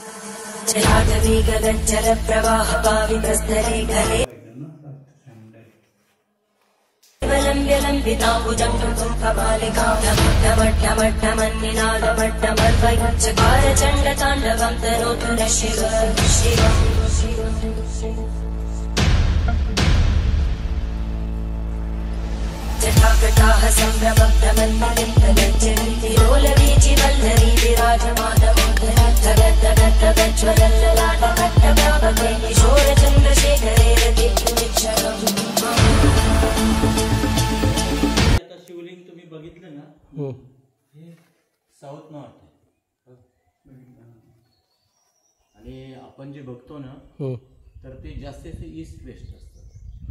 जलागवी गगनचर प्रवाह पावितस्तरे गले लम्बिताम्बुजं कृतं कपालिकामट्टमट्टमट्टमन्निनादमट्टमर्वचकार चण्डताण्डवं तनोतु न शिव शिव जटाकटाः सम्भ्रमभ्रमन्निलिम्बगज्जरीतिरोलवीचि वल्लरी विराजमानमोदरी धगद्धगद्धगज्ज्वलल्ललाटकट्टप्रापके किशोरचन्द्रशेखरे रतिक्षरम् शिवलिंग तुम्ही बघितलं ना, हे साऊथ नॉर्थ आहे आणि आपण जे बघतो ना तर ते जास्तीत ईस्ट वेस्ट असतं.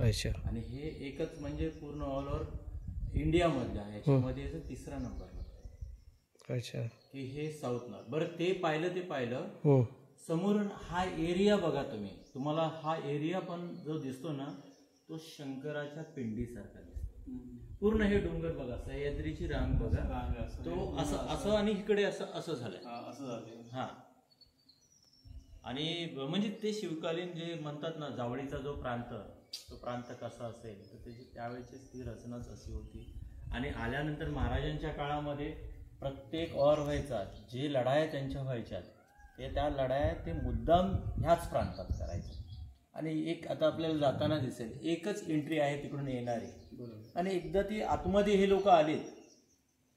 अच्छा. आणि हे एकच म्हणजे पूर्ण ऑल ओव्हर इंडियामधलं आहे, याच्यामध्ये तिसरा नंबर लागतो. अच्छा. की हे साऊथ नॉर्थ. बरं ते पाहिलं समोरून हा एरिया बघा तुम्ही, तुम्हाला हा एरिया पण जो दिसतो ना तो शंकराच्या पिंडीसारखा दिसतो. पूर्ण हे डोंगर बघा, सह्याद्रीची रांग बघा, तो असं आणि इकडे असं झालंय. हा. आणि म्हणजे ते शिवकालीन जे म्हणतात ना जावळीचा जो प्रांत, तो प्रांत कसा असेल तर त्याची त्यावेळेची ती रचनाच अशी होती. आणि आल्यानंतर महाराजांच्या काळामध्ये प्रत्येक ऑर व्हायचा, जे लढाया त्यांच्या व्हायच्या ते त्या लढाया ते मुद्दाम ह्याच प्रांतात करायचे. आणि एक आता आपल्याला जाताना दिसेल एकच एंट्री आहे तिकडून येणारी, आणि एकदा ती आतमध्ये हे लोक आलेत,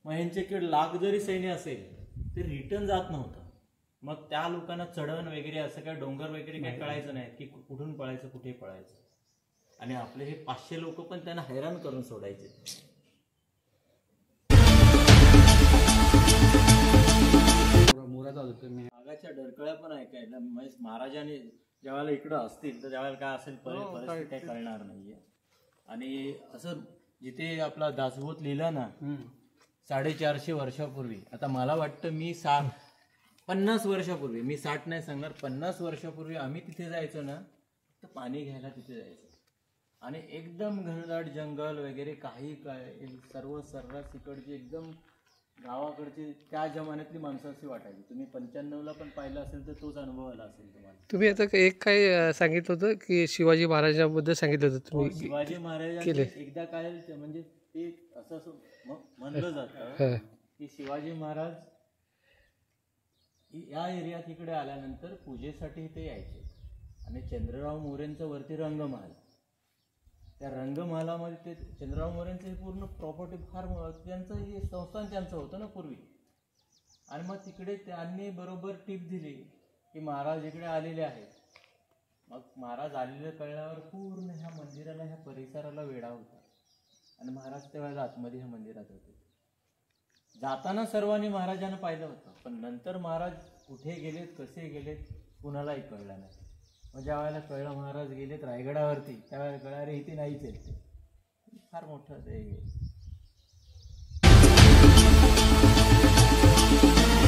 मग ह्यांच्याकडे लाख जरी सैन्य असेल ते रिटर्न जात नव्हतं. मग त्या लोकांना चढण वगैरे असं काय डोंगर वगैरे काय कळायचं नाही की कुठून पळायचं कुठे पळायचं. आणि आपले हे 500 लोक पण त्यांना हैराण करून सोडायचे. आगाच्या डरकळ्या पण ऐकायला महाराजांनी ज्यावेळेला इकडं असतील तर त्यावेळेला काय असेल परिस्थिती काही कळणार नाहीये. आणि असं जिथे आपला दासबोध लिहिला ना 450 वर्षापूर्वी, आता मला वाटतं मी 50 वर्षापूर्वी, मी 60 नाही सांगणार, 50 वर्षापूर्वी आम्ही तिथे जायचो ना तर पाणी घ्यायला तिथे जायचो. आणि एकदम घनदाट जंगल वगैरे काही काय सर्व सर्रास इकडची एकदम गावाकडची त्या जमान्यातली माणसं अशी वाटायची. तुम्ही 95ला पण पाहिलं असेल तर तोच अनुभव आला असेल तुम्हाला. तुम्ही आता एक काय सांगितलं होतं की शिवाजी महाराजांबद्दल सांगितलं होतं तुम्ही. शिवाजी महाराजांनी एकदा काय म्हणजे ते असं म्हणलं जातं की शिवाजी महाराज या एरियात इकडे आल्यानंतर पूजेसाठी ते यायचे. आणि चंद्रराव मोरेंचं वरती रंगमहाल, त्या रंगमहालामध्ये ते चंद्रराव मोरेंचं हे पूर्ण प्रॉपर्टी फार त्यांचं हे संस्थान त्यांचं होतं ना पूर्वी. आणि मग तिकडे त्यांनी बरोबर टीप दिली की महाराज इकडे आलेले आहेत. मग महाराज आलेले कळल्यावर पूर्ण ह्या मंदिराला ह्या परिसराला वेढा होता. आणि महाराज तेव्हा आतमध्ये ह्या मंदिरात होते. जाताना सर्वांनी महाराजांना पाहिलं होतं, पण नंतर महाराज कुठे गेलेत कसे गेलेत कुणालाही कळलं नाही. मग ज्या वेळेला कळलं महाराज गेलेत रायगडावरती, त्यावेळेला कळलं इथे नाहीच आहेत ते. फार मोठं ते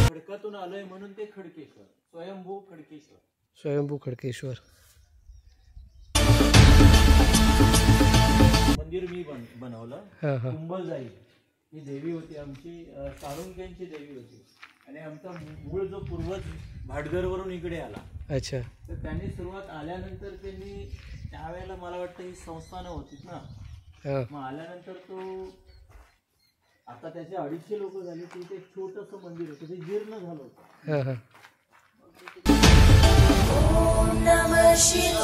खडकातून आलोय म्हणून ते खडकेश्वर, स्वयंभू खडकेश्वर. स्वयंभू खडकेश्वर मंदिर मी बनवलं. कुंभलजाई ही देवी होती आमची, साळुंक्यांची देवी होती. आणि आमचा मूळ जो पूर्वज भाटघरवरून इकडे आला. अच्छा. तर त्यांनी सुरुवात आल्यानंतर त्यांनी त्यावेळेला मला वाटतं ही संस्थानं होतीच ना, मग आल्यानंतर तो आता त्याचे 250 लोक झाले. तिथे एक छोटंसं मंदिर होतं, ते जीर्ण झालं होतं. ओम नमः शिवाय.